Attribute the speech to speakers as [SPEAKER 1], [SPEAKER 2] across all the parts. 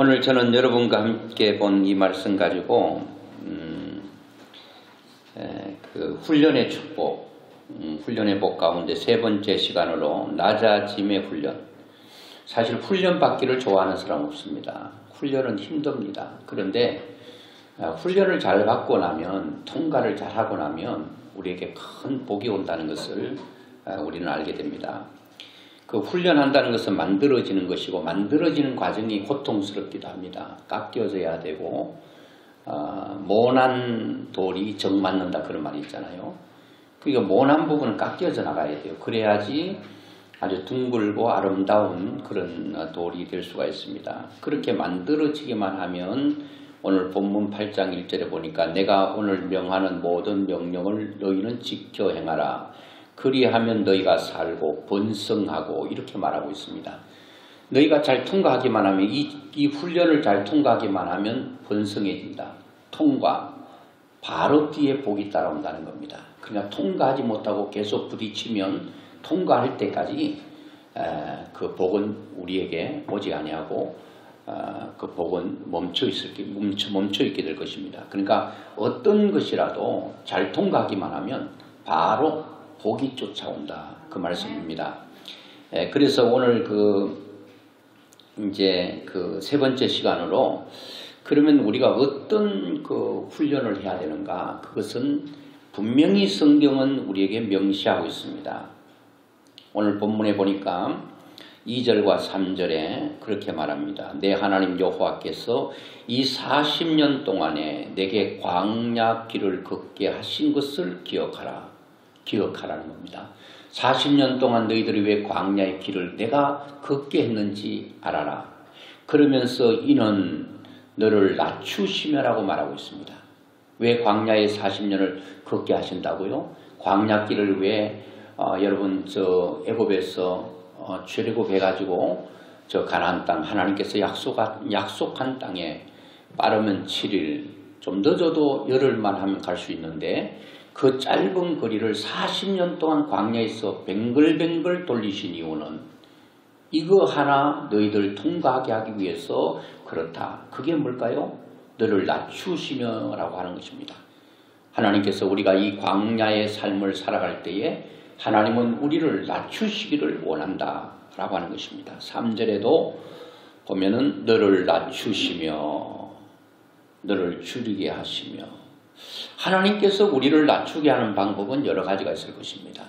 [SPEAKER 1] 오늘 저는 여러분과 함께 본 이 말씀 가지고 그 훈련의 축복, 훈련의 복 가운데 세 번째 시간으로 낮아짐의 훈련. 사실 훈련 받기를 좋아하는 사람 없습니다. 훈련은 힘듭니다. 그런데 훈련을 잘 받고 나면, 통과를 잘 하고 나면 우리에게 큰 복이 온다는 것을 우리는 알게 됩니다. 그 훈련한다는 것은 만들어지는 것이고, 만들어지는 과정이 고통스럽기도 합니다. 깎여져야 되고, 모난 돌이 정 맞는다 그런 말이 있잖아요. 그러니까 모난 부분은 깎여져 나가야 돼요. 그래야지 아주 둥글고 아름다운 그런 돌이 될 수가 있습니다. 그렇게 만들어지기만 하면 오늘 본문 8장 1절에 보니까 내가 오늘 명하는 모든 명령을 너희는 지켜 행하라. 그리하면 너희가 살고 번성하고 이렇게 말하고 있습니다. 너희가 잘 통과하기만 하면 이 훈련을 잘 통과하기만 하면 번성해진다. 통과. 바로 뒤에 복이 따라온다는 겁니다. 그러니까 통과하지 못하고 계속 부딪히면 통과할 때까지 그 복은 우리에게 오지 아니하고 그 복은 멈춰 있게 될 것입니다. 그러니까 어떤 것이라도 잘 통과하기만 하면 바로 복이 쫓아온다. 그 말씀입니다. 그래서 오늘 이제 그 세 번째 시간으로 그러면 우리가 어떤 그 훈련을 해야 되는가? 그것은 분명히 성경은 우리에게 명시하고 있습니다. 오늘 본문에 보니까 2절과 3절에 그렇게 말합니다. 내 하나님 여호와께서 이 40년 동안에 내게 광야 길을 걷게 하신 것을 기억하라. 기억하라는 겁니다. 40년 동안 너희들이 왜 광야의 길을 내가 걷게 했는지 알아라. 그러면서 이는 너를 낮추시며라고 말하고 있습니다. 왜 광야의 40년을 걷게 하신다고요? 광야길을 왜 여러분 저 애굽에서 출애굽해가지고 저 가나안 땅 하나님께서 약속한 땅에 빠르면 7일, 좀 늦어도 열흘만 하면 갈 수 있는데 그 짧은 거리를 40년 동안 광야에서 뱅글뱅글 돌리신 이유는 이거 하나 너희들 통과하게 하기 위해서 그렇다. 그게 뭘까요? 너를 낮추시며라고 하는 것입니다. 하나님께서 우리가 이 광야의 삶을 살아갈 때에 하나님은 우리를 낮추시기를 원한다 라고 하는 것입니다. 3절에도 보면은 너를 낮추시며 너를 줄이게 하시며, 하나님께서 우리를 낮추게 하는 방법은 여러 가지가 있을 것입니다.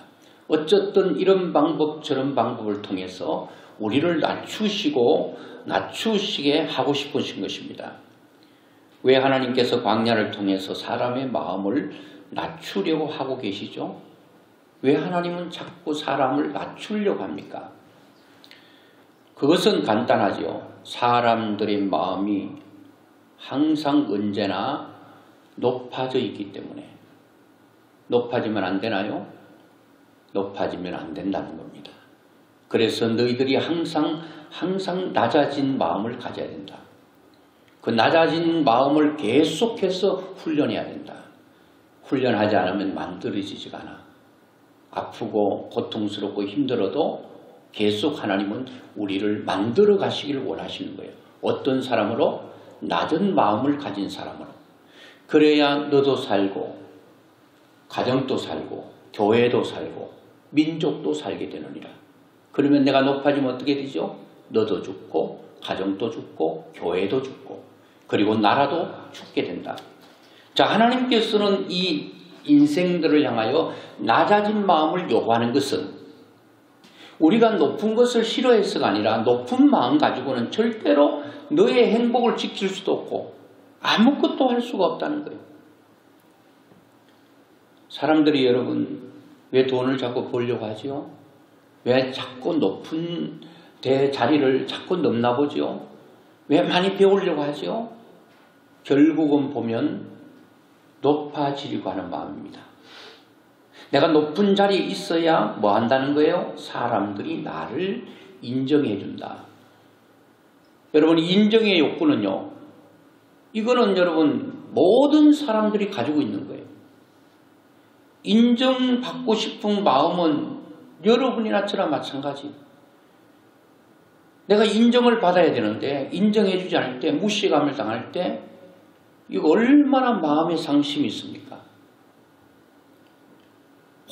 [SPEAKER 1] 어쨌든 이런 방법 저런 방법을 통해서 우리를 낮추시게 하고 싶으신 것입니다. 왜 하나님께서 광야를 통해서 사람의 마음을 낮추려고 하고 계시죠? 왜 하나님은 자꾸 사람을 낮추려고 합니까? 그것은 간단하죠. 사람들의 마음이 항상 언제나 높아져 있기 때문에. 높아지면 안 되나요? 높아지면 안 된다는 겁니다. 그래서 너희들이 항상 낮아진 마음을 가져야 된다. 그 낮아진 마음을 계속해서 훈련해야 된다. 훈련하지 않으면 만들어지지가 않아. 아프고 고통스럽고 힘들어도 계속 하나님은 우리를 만들어 가시기를 원하시는 거예요. 어떤 사람으로? 낮은 마음을 가진 사람으로. 그래야 너도 살고 가정도 살고 교회도 살고 민족도 살게 되느니라. 그러면 내가 높아지면 어떻게 되죠? 너도 죽고 가정도 죽고 교회도 죽고 그리고 나라도 죽게 된다. 자, 하나님께서는 이 인생들을 향하여 낮아진 마음을 요구하는 것은 우리가 높은 것을 싫어해서가 아니라 높은 마음 가지고는 절대로 너의 행복을 지킬 수도 없고 아무것도 할 수가 없다는 거예요. 사람들이 여러분 왜 돈을 자꾸 벌려고 하지요? 왜 자꾸 높은 자리를 자꾸 넘나 보지요? 왜 많이 배우려고 하지요? 결국은 보면 높아지려고 하는 마음입니다. 내가 높은 자리에 있어야 뭐 한다는 거예요? 사람들이 나를 인정해 준다. 여러분, 인정의 욕구는요, 이거는 여러분 모든 사람들이 가지고 있는 거예요. 인정받고 싶은 마음은 여러분이나 저나 마찬가지. 내가 인정을 받아야 되는데 인정해 주지 않을 때, 무시감을 당할 때 이거 얼마나 마음의 상심이 있습니까?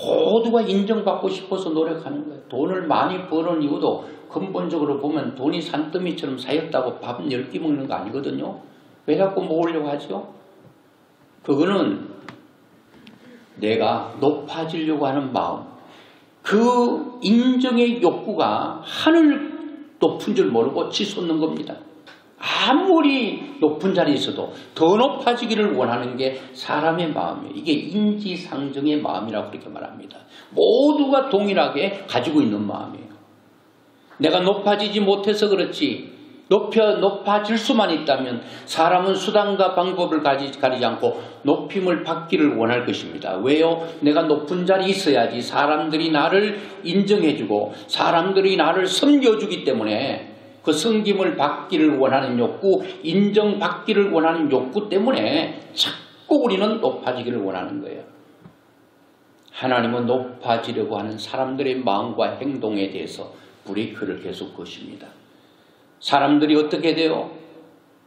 [SPEAKER 1] 모두가 인정받고 싶어서 노력하는 거예요. 돈을 많이 버는 이유도 근본적으로 보면 돈이 산더미처럼 쌓였다고 밥 10끼 먹는 거 아니거든요. 왜 자꾸 먹으려고 하죠? 그거는 내가 높아지려고 하는 마음, 그 인정의 욕구가 하늘 높은 줄 모르고 치솟는 겁니다. 아무리 높은 자리에 있어도 더 높아지기를 원하는 게 사람의 마음이에요. 이게 인지상정의 마음이라고 그렇게 말합니다. 모두가 동일하게 가지고 있는 마음이에요. 내가 높아지지 못해서 그렇지, 높아질 수만 있다면 사람은 수단과 방법을 가리지 않고 높임을 받기를 원할 것입니다. 왜요? 내가 높은 자리에 있어야지 사람들이 나를 인정해주고 사람들이 나를 섬겨주기 때문에, 그 섬김을 받기를 원하는 욕구, 인정받기를 원하는 욕구 때문에 자꾸 우리는 높아지기를 원하는 거예요. 하나님은 높아지려고 하는 사람들의 마음과 행동에 대해서 브레이크를 계속 거십니다. 사람들이 어떻게 돼요?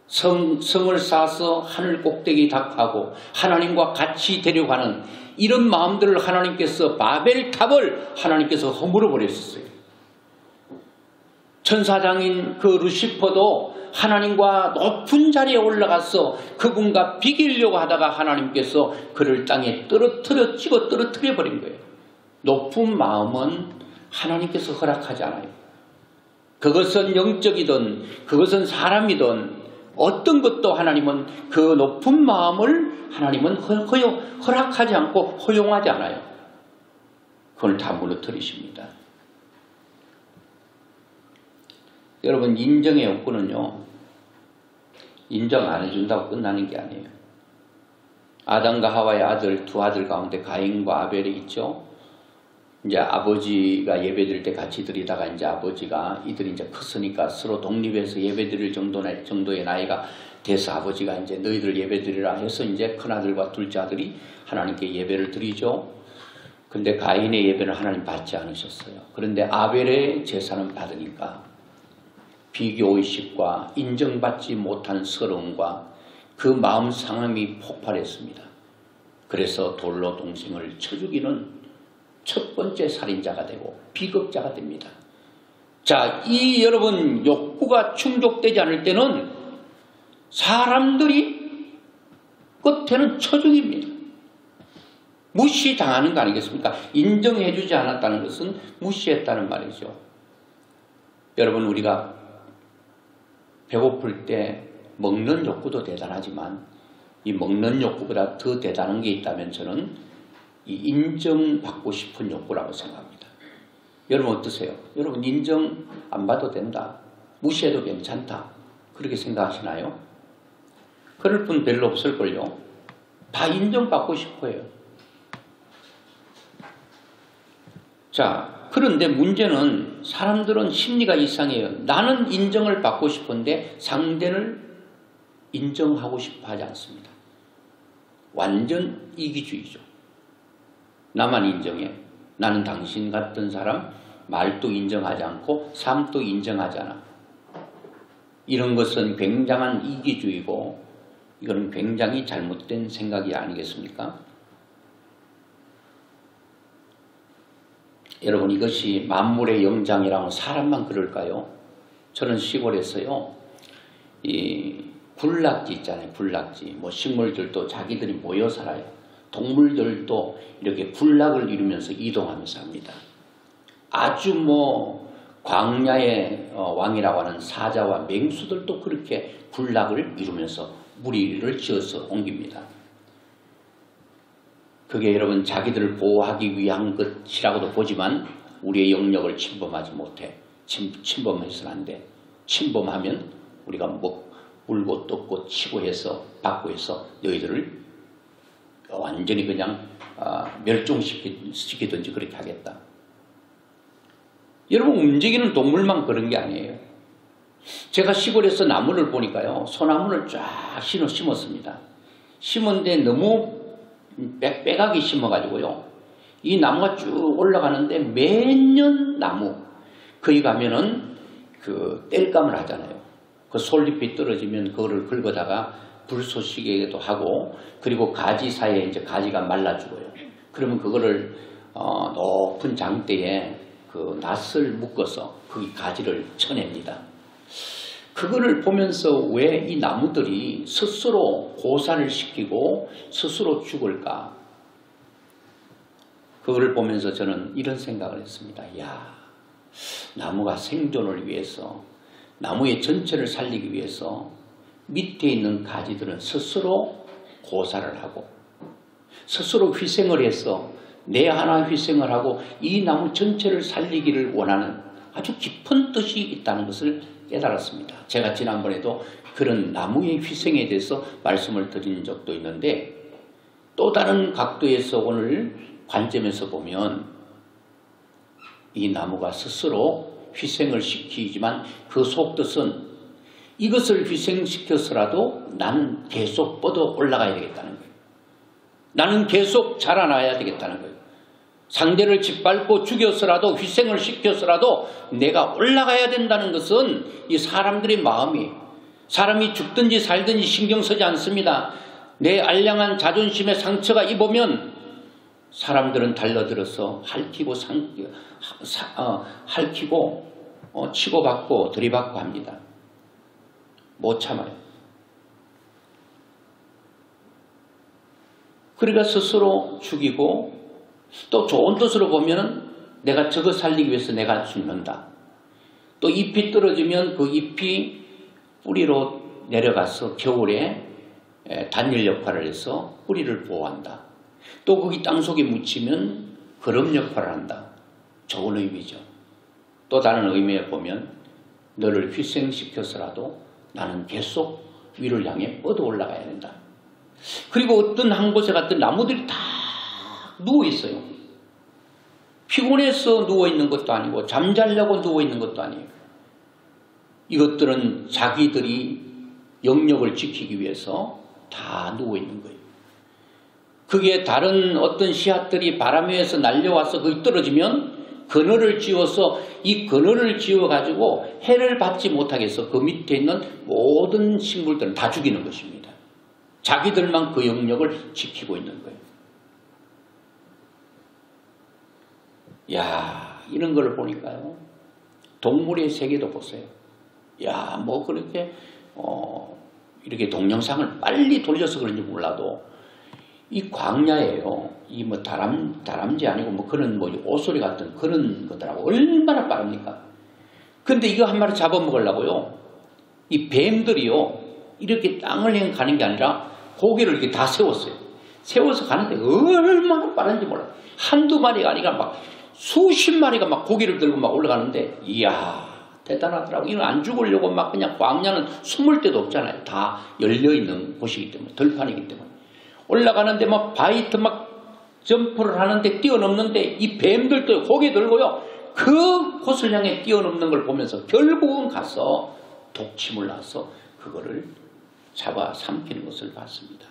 [SPEAKER 1] 성을 쌓아서 하늘 꼭대기 닥하고 하나님과 같이 데려가는 이런 마음들을 하나님께서, 바벨탑을 하나님께서 허물어 버렸었어요. 천사장인 그 루시퍼도 하나님과 높은 자리에 올라가서 그분과 비기려고 하다가 하나님께서 그를 땅에 찍어 떨어뜨려 버린 거예요. 높은 마음은 하나님께서 허락하지 않아요. 그것은 영적이든 그것은 사람이든 어떤 것도 하나님은 그 높은 마음을 하나님은 허락하지 않고 허용하지 않아요. 그걸 다 무너뜨리십니다. 여러분, 인정의 욕구는요, 인정 안 해준다고 끝나는 게 아니에요. 아담과 하와의 두 아들 가운데 가인과 아벨이 있죠. 이제 아버지가 예배드릴 때 같이 드리다가 이제 아버지가 이들이 이제 컸으니까 서로 독립해서 예배드릴 정도의 나이가 돼서 아버지가 이제 너희들 예배드리라 해서 이제 큰아들과 둘째 아들이 하나님께 예배를 드리죠. 근데 가인의 예배는 하나님 받지 않으셨어요. 그런데 아벨의 제사는 받으니까 비교의식과 인정받지 못한 서러움과 그 마음 상함이 폭발했습니다. 그래서 돌로 동생을 쳐 죽이는 첫 번째 살인자가 되고 비극자가 됩니다. 자, 이 여러분 욕구가 충족되지 않을 때는 사람들이 끝에는 쳐 죽입니다. 무시당하는 거 아니겠습니까? 인정해주지 않았다는 것은 무시했다는 말이죠. 여러분, 우리가 배고플 때 먹는 욕구도 대단하지만 이 먹는 욕구보다 더 대단한 게 있다면 저는 이 인정받고 싶은 욕구라고 생각합니다. 여러분 어떠세요? 여러분 인정 안 받아도 된다, 무시해도 괜찮다, 그렇게 생각하시나요? 그럴 분 별로 없을걸요. 다 인정받고 싶어요. 자, 그런데 문제는 사람들은 심리가 이상해요. 나는 인정을 받고 싶은데 상대를 인정하고 싶어 하지 않습니다. 완전 이기주의죠. 나만 인정해. 나는 당신 같은 사람 말도 인정하지 않고 삶도 인정하지 않아. 이런 것은 굉장한 이기주의고 이건 굉장히 잘못된 생각이 아니겠습니까? 여러분, 이것이 만물의 영장이라면 사람만 그럴까요? 저는 시골에서요, 이 군락지 있잖아요. 군락지. 뭐 식물들도 자기들이 모여 살아요. 동물들도 이렇게 군락을 이루면서 이동하면서 합니다. 아주 뭐 광야의 왕이라고 하는 사자와 맹수들도 그렇게 군락을 이루면서 무리를 지어서 옮깁니다. 그게 여러분 자기들을 보호하기 위한 것이라고도 보지만 우리의 영역을 침범하지 못해. 침범해서는 안 돼. 침범하면 우리가 물고 뜯고 치고 해서 받고 해서 너희들을 완전히 그냥 멸종시키든지 그렇게 하겠다. 여러분, 움직이는 동물만 그런 게 아니에요. 제가 시골에서 나무를 보니까요, 소나무를 쫙 심었습니다. 심은데 너무 빽빽하게 심어가지고요, 이 나무가 쭉 올라가는데 매년 나무, 거기 가면은 그 땔감을 하잖아요. 그 솔잎이 떨어지면 그거를 긁어다가 불쏘시개도 하고, 그리고 가지 사이에 이제 가지가 말라 죽어요. 그러면 그거를 높은 장대에 그 낫을 묶어서 그 가지를 쳐냅니다. 그거를 보면서 왜 이 나무들이 스스로 고산을 시키고 스스로 죽을까? 그거를 보면서 저는 이런 생각을 했습니다. 야, 나무가 생존을 위해서, 나무의 전체를 살리기 위해서 밑에 있는 가지들은 스스로 고사를 하고 스스로 희생을 해서 내 하나 희생을 하고 이 나무 전체를 살리기를 원하는 아주 깊은 뜻이 있다는 것을 깨달았습니다. 제가 지난번에도 그런 나무의 희생에 대해서 말씀을 드린 적도 있는데, 또 다른 각도에서 오늘 관점에서 보면 이 나무가 스스로 희생을 시키지만 그 속뜻은 이것을 희생시켜서라도 나는 계속 뻗어 올라가야 되겠다는 거예요. 나는 계속 자라나야 되겠다는 거예요. 상대를 짓밟고 죽여서라도 희생을 시켜서라도 내가 올라가야 된다는 것은 이 사람들의 마음이에요. 사람이 죽든지 살든지 신경 쓰지 않습니다. 내 알량한 자존심에 상처가 입으면 사람들은 달려들어서 핥히고 치고받고 들이받고 합니다. 못 참아요. 그러니까 스스로 죽이고, 또 좋은 뜻으로 보면 내가 저거 살리기 위해서 내가 죽는다. 또 잎이 떨어지면 그 잎이 뿌리로 내려가서 겨울에 단열 역할을 해서 뿌리를 보호한다. 또 거기 땅속에 묻히면 거름 역할을 한다. 좋은 의미죠. 또 다른 의미에 보면 너를 희생시켜서라도 나는 계속 위를 향해 뻗어 올라가야 된다. 그리고 어떤 한 곳에 갔던 나무들이 다 누워있어요. 피곤해서 누워있는 것도 아니고 잠자려고 누워있는 것도 아니에요. 이것들은 자기들이 영역을 지키기 위해서 다 누워있는 거예요. 그게 다른 어떤 씨앗들이 바람 위에서 날려와서 거기 떨어지면 그늘을 지어서 이 그늘을 지어가지고 해를 받지 못하게 해서 그 밑에 있는 모든 식물들은 다 죽이는 것입니다. 자기들만 그 영역을 지키고 있는 거예요. 야, 이런 걸 보니까요. 동물의 세계도 보세요. 야, 뭐 그렇게 이렇게 동영상을 빨리 돌려서 그런지 몰라도 이 광야예요. 이 뭐 다람쥐 아니고 뭐 그런 뭐 오소리 같은 그런 것들하고 얼마나 빠릅니까? 근데 이거 한 마리 잡아먹으려고요. 이 뱀들이요. 이렇게 땅을 향해 가는 게 아니라 고개를 이렇게 다 세웠어요. 세워서 가는데 얼마나 빠른지 몰라요. 한두 마리가 아니라 막 수십 마리가 막 고개를 들고 막 올라가는데, 이야, 대단하더라고. 이건 안 죽으려고 막 그냥 광야는 숨을 데도 없잖아요. 다 열려있는 곳이기 때문에, 들판이기 때문에. 올라가는데 막 바이트 막 점프를 하는데 뛰어넘는데 이 뱀들도 고개 들고요. 그 곳을 향해 뛰어넘는 걸 보면서 결국은 가서 독침을 놔서 그거를 잡아 삼키는 것을 봤습니다.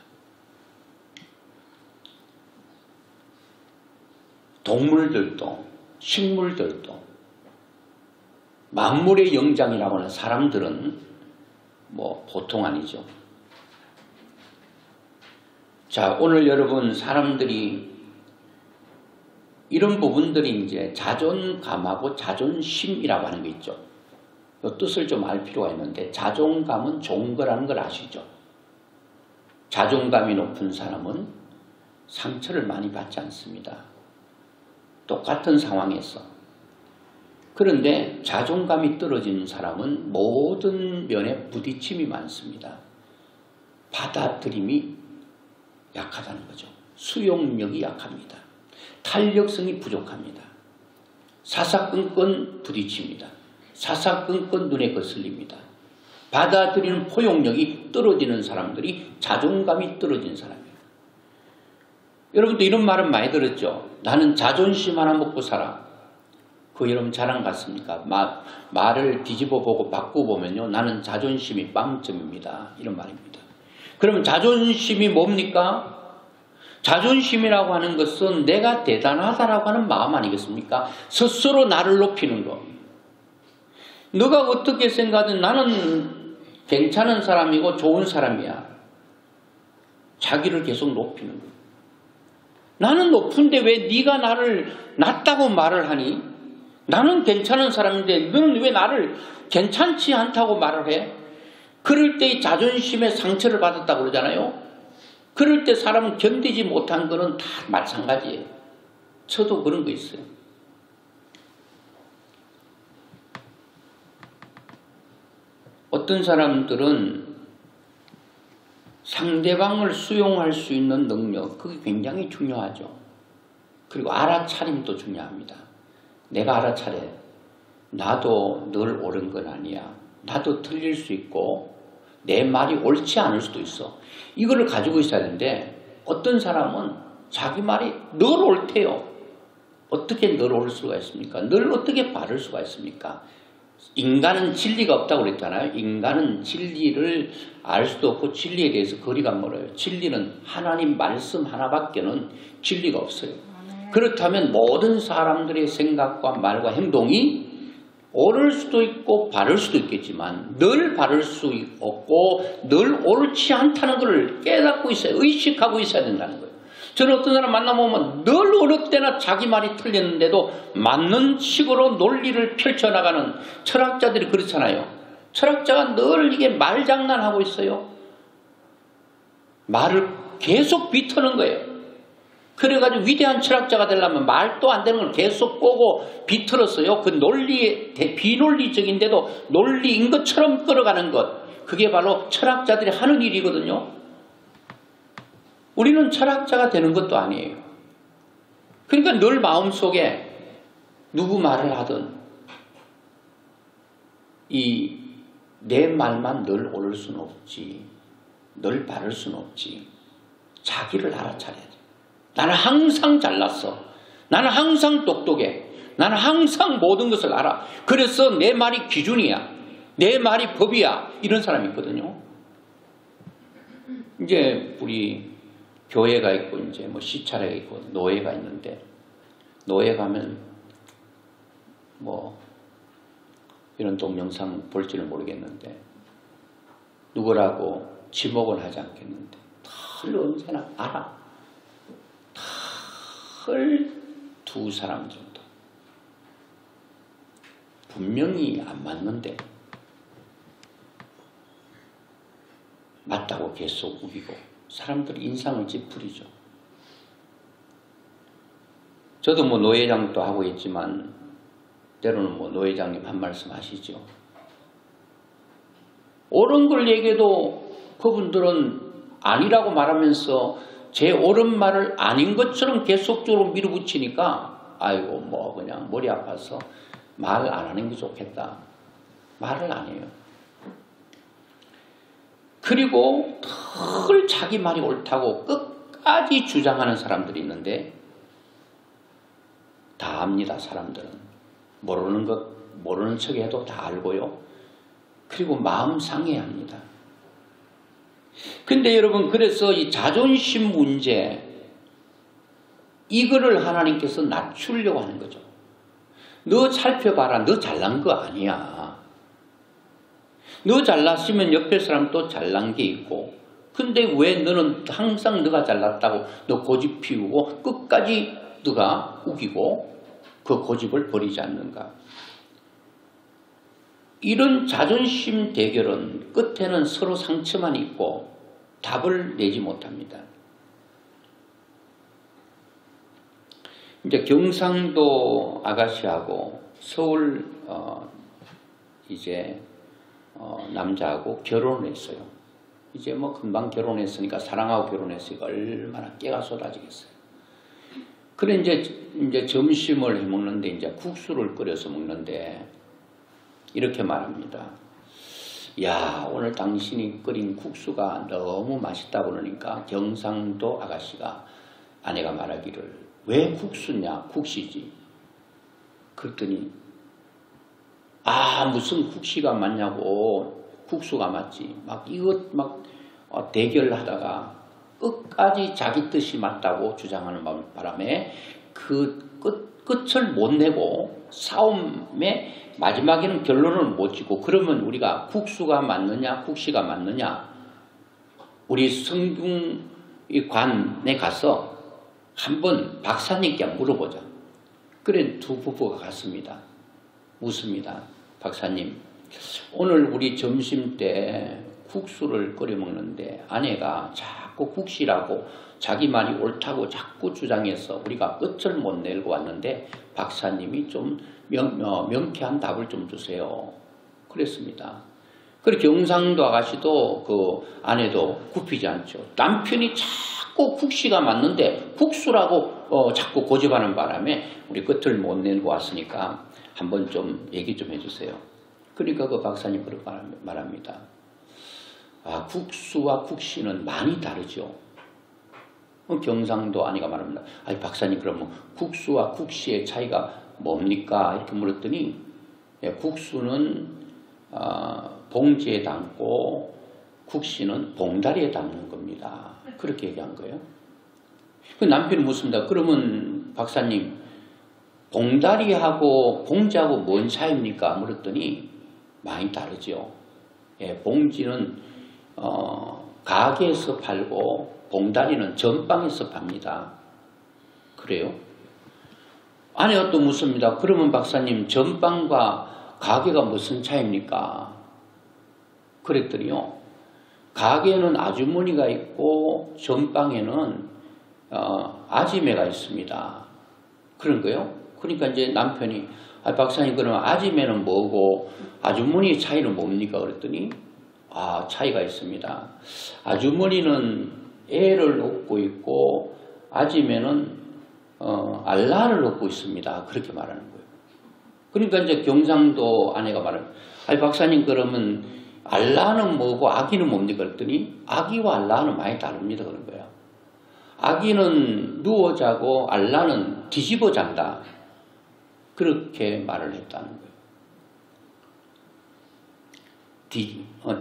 [SPEAKER 1] 동물들도 식물들도 만물의 영장이라고 하는 사람들은 뭐 보통 아니죠. 자, 오늘 여러분 사람들이 이런 부분들이 이제 자존감하고 자존심이라고 하는 게 있죠. 이 뜻을 좀 알 필요가 있는데, 자존감은 좋은 거라는 걸 아시죠? 자존감이 높은 사람은 상처를 많이 받지 않습니다. 똑같은 상황에서. 그런데 자존감이 떨어진 사람은 모든 면에 부딪힘이 많습니다. 받아들임이 약하다는 거죠. 수용력이 약합니다. 탄력성이 부족합니다. 사사건건 부딪힙니다. 사사건건 눈에 거슬립니다. 받아들이는 포용력이 떨어지는 사람들이 자존감이 떨어진 사람이에요. 여러분도 이런 말은 많이 들었죠. 나는 자존심 하나 먹고 살아. 그거 여러분 자랑 같습니까? 말을 뒤집어 보고 바꿔보면요. 나는 자존심이 빵점입니다. 이런 말입니다. 그럼 자존심이 뭡니까? 자존심이라고 하는 것은 내가 대단하다라고 하는 마음 아니겠습니까? 스스로 나를 높이는 것. 너가 어떻게 생각하든 나는 괜찮은 사람이고 좋은 사람이야. 자기를 계속 높이는 거야. 나는 높은데 왜 네가 나를 낮다고 말을 하니? 나는 괜찮은 사람인데 너는 왜 나를 괜찮지 않다고 말을 해? 그럴 때 자존심에 상처를 받았다고 그러잖아요. 그럴 때 사람은 견디지 못한 거는 다 마찬가지예요. 저도 그런 거 있어요. 어떤 사람들은 상대방을 수용할 수 있는 능력, 그게 굉장히 중요하죠. 그리고 알아차림도 중요합니다. 내가 알아차려. 나도 늘 옳은 건 아니야. 나도 틀릴 수 있고 내 말이 옳지 않을 수도 있어. 이거를 가지고 있어야 되는데 어떤 사람은 자기 말이 늘 옳대요. 어떻게 늘 옳을 수가 있습니까? 늘 어떻게 바를 수가 있습니까? 인간은 진리가 없다고 그랬잖아요. 인간은 진리를 알 수도 없고 진리에 대해서 거리가 멀어요. 진리는 하나님 말씀 하나밖에는 진리가 없어요. 그렇다면 모든 사람들의 생각과 말과 행동이 옳을 수도 있고 바를 수도 있겠지만 늘 바를 수 없고 늘 옳지 않다는 것을 깨닫고 있어야, 의식하고 있어야 된다는 거예요. 저는 어떤 사람 만나보면 늘 어느 때나 자기 말이 틀렸는데도 맞는 식으로 논리를 펼쳐나가는 철학자들이 그렇잖아요. 철학자가 늘 이게 말장난하고 있어요. 말을 계속 비트는 거예요. 그래가지고 위대한 철학자가 되려면 말도 안 되는 걸 계속 꼬고 비틀었어요. 그 논리에 비논리적인데도 논리인 것처럼 끌어가는 것, 그게 바로 철학자들이 하는 일이거든요. 우리는 철학자가 되는 것도 아니에요. 그러니까 늘 마음속에 누구 말을 하든 내 말만 늘 옳을 수는 없지, 늘 바를 수는 없지. 자기를 알아차려야 돼. 나는 항상 잘났어. 나는 항상 똑똑해. 나는 항상 모든 것을 알아. 그래서 내 말이 기준이야. 내 말이 법이야. 이런 사람이 있거든요. 이제 우리 교회가 있고 이제 뭐 시찰회가 있고 노예가 있는데, 노예 가면 뭐 이런 동영상 볼지는 모르겠는데 누구라고 지목은 하지 않겠는데 늘 언제나 알아. 두 사람 정도. 분명히 안 맞는데 맞다고 계속 우기고 사람들이 인상을 찌푸리죠. 저도 뭐 노회장도 하고 있지만 때로는 뭐 노회장님 한 말씀 하시죠. 옳은 걸 얘기해도 그분들은 아니라고 말하면서 제 옳은 말을 아닌 것처럼 계속적으로 밀어붙이니까 아이고 뭐 그냥 머리 아파서 말 안 하는 게 좋겠다. 말을 안 해요. 그리고 늘 자기 말이 옳다고 끝까지 주장하는 사람들이 있는데 다 압니다. 사람들은. 모르는 것, 모르는 척해도 다 알고요. 그리고 마음 상해합니다. 근데 여러분, 그래서 이 자존심 문제, 이거를 하나님께서 낮추려고 하는 거죠. 너 살펴봐라. 너 잘난 거 아니야. 너 잘났으면 옆에 사람도 잘난 게 있고, 근데 왜 너는 항상 너가 잘났다고 너 고집 피우고 끝까지 너가 우기고 그 고집을 버리지 않는가? 이런 자존심 대결은 끝에는 서로 상처만 있고 답을 내지 못합니다. 이제 경상도 아가씨하고 서울 남자하고 결혼을 했어요. 이제 뭐 금방 결혼했으니까, 사랑하고 결혼했으니까 얼마나 깨가 쏟아지겠어요. 그래 이제 점심을 해 먹는데 이제 국수를 끓여서 먹는데 이렇게 말합니다. 야, 오늘 당신이 끓인 국수가 너무 맛있다 그러니까 경상도 아가씨가, 아내가 말하기를 왜 국수냐? 국시지. 그랬더니 무슨 국시가 맞냐고, 국수가 맞지. 막 이것 막 대결하다가 끝까지 자기 뜻이 맞다고 주장하는 바람에 그 끝을 못 내고 싸움의 마지막에는 결론을 못 짓고 그러면 우리가 국수가 맞느냐 국시가 맞느냐 우리 성균관에 가서 한번 박사님께 물어보자. 그래 두 부부가 갔습니다. 묻습니다. 박사님 오늘 우리 점심 때 국수를 끓여 먹는데 아내가 자꾸 국시라고 자기 말이 옳다고 자꾸 주장해서 우리가 끝을 못 내고 왔는데 박사님이 좀 명쾌한 답을 좀 주세요. 그랬습니다. 그리고 경상도 아가씨도 그 아내도 굽히지 않죠. 남편이 자꾸 국시가 맞는데 국수라고 자꾸 고집하는 바람에 우리 끝을 못 내고 왔으니까 한번 좀 얘기 좀 해주세요. 그러니까 그 박사님 그렇게 말합니다. 아, 국수와 국시는 많이 다르죠. 경상도 아내가 말합니다. 아니 박사님 그러면 국수와 국시의 차이가 뭡니까? 이렇게 물었더니 국수는 봉지에 담고 국시는 봉다리에 담는 겁니다. 그렇게 얘기한 거예요. 그 남편이 묻습니다. 그러면 박사님 봉다리하고 봉지하고 뭔 차이입니까? 물었더니 많이 다르죠. 봉지는 가게에서 팔고 봉다리는 전방에서 팝니다. 그래요? 아내가 또 묻습니다. 그러면 박사님 전방과 가게가 무슨 차이입니까? 그랬더니요. 가게는 아주머니가 있고 전방에는 아지매가 있습니다. 그런 거예요. 그러니까 이제 남편이 아, 박사님 그러면 아지매는 뭐고 아주머니의 차이는 뭡니까? 그랬더니 아 차이가 있습니다. 아주머니는 애를 얻고 있고 아지매는 알라를 얻고 있습니다. 그렇게 말하는 거예요. 그러니까 이제 경상도 아내가 말하는 아니 박사님 그러면 알라는 뭐고 아기는 뭡니까? 그랬더니 아기와 알라는 많이 다릅니다. 그런 거예요. 아기는 누워 자고 알라는 뒤집어 잔다. 그렇게 말을 했다는 거예요.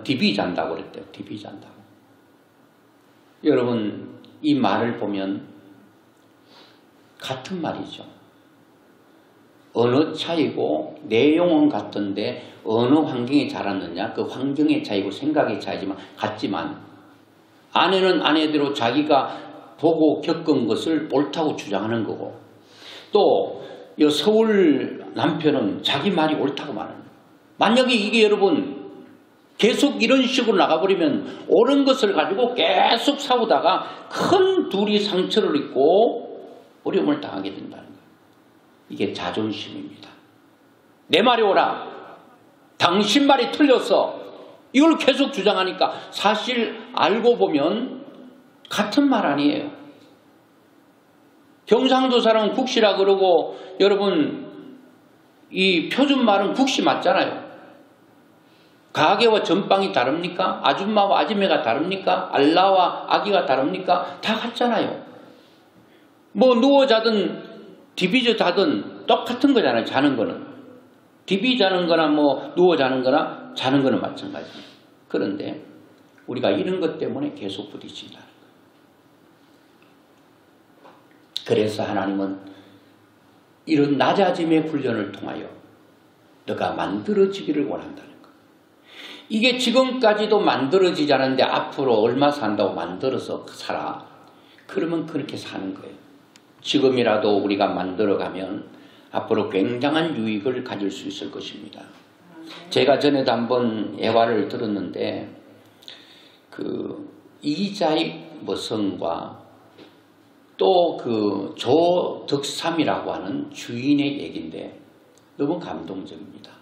[SPEAKER 1] 디비 잔다고 그랬대요. 디비 잔다고. 여러분 이 말을 보면 같은 말이죠. 언어 차이고 내용은 같은데 어느 환경에 자랐느냐 그 환경의 차이고 생각의 차이지만 같지만 아내는 아내대로 자기가 보고 겪은 것을 옳다고 주장하는 거고 또 서울 남편은 자기 말이 옳다고 말하는 거예요. 만약에 이게 여러분 계속 이런 식으로 나가버리면 옳은 것을 가지고 계속 싸우다가 큰 둘이 상처를 입고 어려움을 당하게 된다는 거예요. 이게 자존심입니다. 내 말이 옳아. 당신 말이 틀렸어. 이걸 계속 주장하니까 사실 알고 보면 같은 말 아니에요. 경상도 사람은 국시라 그러고 여러분 이 표준말은 국시 맞잖아요. 가게와 전방이 다릅니까? 아줌마와 아지매가 다릅니까? 알라와 아기가 다릅니까? 다 같잖아요. 뭐 누워 자든 디비져 자든 똑같은 거잖아요. 자는 거는. 디비 자는 거나 뭐 누워 자는 거나 자는 거는 마찬가지입니다. 그런데 우리가 이런 것 때문에 계속 부딪힌다. 그래서 하나님은 이런 낮아짐의 훈련을 통하여 너가 만들어지기를 원한다는 거예요. 이게 지금까지도 만들어지지 않았는데 앞으로 얼마 산다고 만들어서 살아. 그러면 그렇게 사는 거예요. 지금이라도 우리가 만들어가면 앞으로 굉장한 유익을 가질 수 있을 것입니다. 제가 전에도 한번 예화를 들었는데 그 이자익 머성과 또 그 조덕삼이라고 하는 주인의 얘기인데 너무 감동적입니다.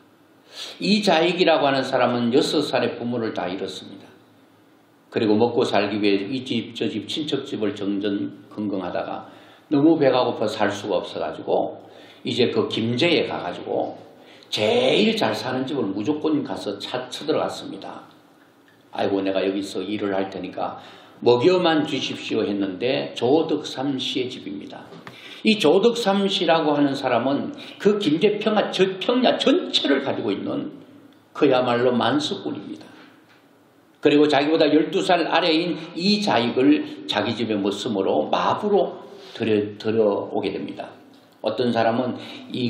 [SPEAKER 1] 이자익이라고 하는 사람은 6살에 부모를 다 잃었습니다. 그리고 먹고 살기 위해 이 집 저 집 친척집을 정전긍긍하다가 너무 배가 고파 살 수가 없어가지고 이제 그 김제에 가가지고 제일 잘 사는 집을 무조건 가서 쳐들어갔습니다. 아이고 내가 여기서 일을 할 테니까 먹여만 주십시오 했는데 조덕삼 씨의 집입니다. 이 조덕삼 씨라고 하는 사람은 그 김제평야 전체를 가지고 있는 그야말로 만수꾼입니다. 그리고 자기보다 12살 아래인 이자익을 자기 집에 머슴으로 마부로 들여오게 됩니다. 어떤 사람은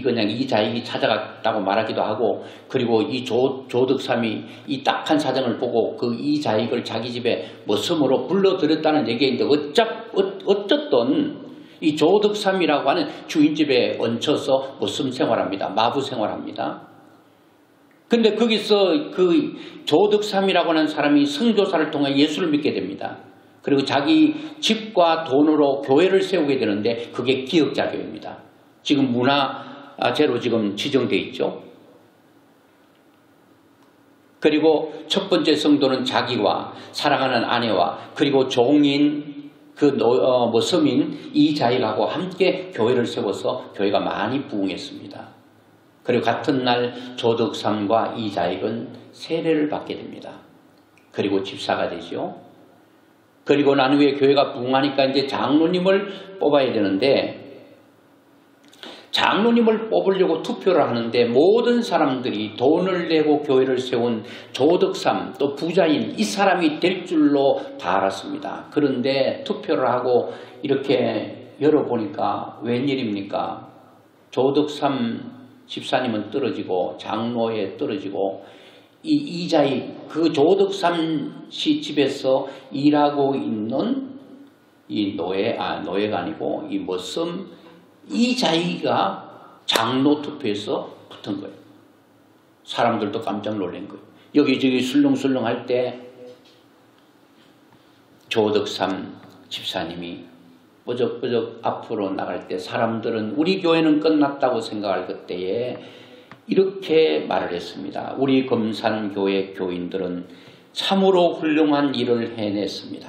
[SPEAKER 1] 그냥 이 자익이 찾아갔다고 말하기도 하고, 그리고 이 조덕삼이 이 딱한 사정을 보고 그 이 자익을 자기 집에 머슴으로 불러들였다는 얘기인데, 어쨌든 이 조덕삼이라고 하는 주인 집에 얹혀서 머슴 생활합니다. 마부 생활합니다. 근데 거기서 그 조덕삼이라고 하는 사람이 선교사를 통해 예수를 믿게 됩니다. 그리고 자기 집과 돈으로 교회를 세우게 되는데, 그게 기역자교입니다. 지금 문화재로 지금 지정되어 있죠. 그리고 첫 번째 성도는 자기와 사랑하는 아내와 그리고 종인 서민 이 자익하고 함께 교회를 세워서 교회가 많이 부흥했습니다. 그리고 같은 날 조덕삼과 이 자익은 세례를 받게 됩니다. 그리고 집사가 되죠. 그리고 난 후에 교회가 부흥하니까 이제 장로님을 뽑아야 되는데, 장로님을 뽑으려고 투표를 하는데 모든 사람들이 돈을 내고 교회를 세운 조덕삼 또 부자인 이 사람이 될 줄로 다 알았습니다. 그런데 투표를 하고 이렇게 열어보니까 웬일입니까? 조덕삼 집사님은 떨어지고 장로에 떨어지고 이자익 그 조덕삼 씨 집에서 일하고 있는 이 노예가 아니고 이 머슴 이자익이가 장로 투표에서 붙은 거예요. 사람들도 깜짝 놀란 거예요. 여기저기 술렁술렁 할 때 조덕삼 집사님이 뽀적뽀적 앞으로 나갈 때 사람들은 우리 교회는 끝났다고 생각할 그때에 이렇게 말을 했습니다. 우리 금산교회 교인들은 참으로 훌륭한 일을 해냈습니다.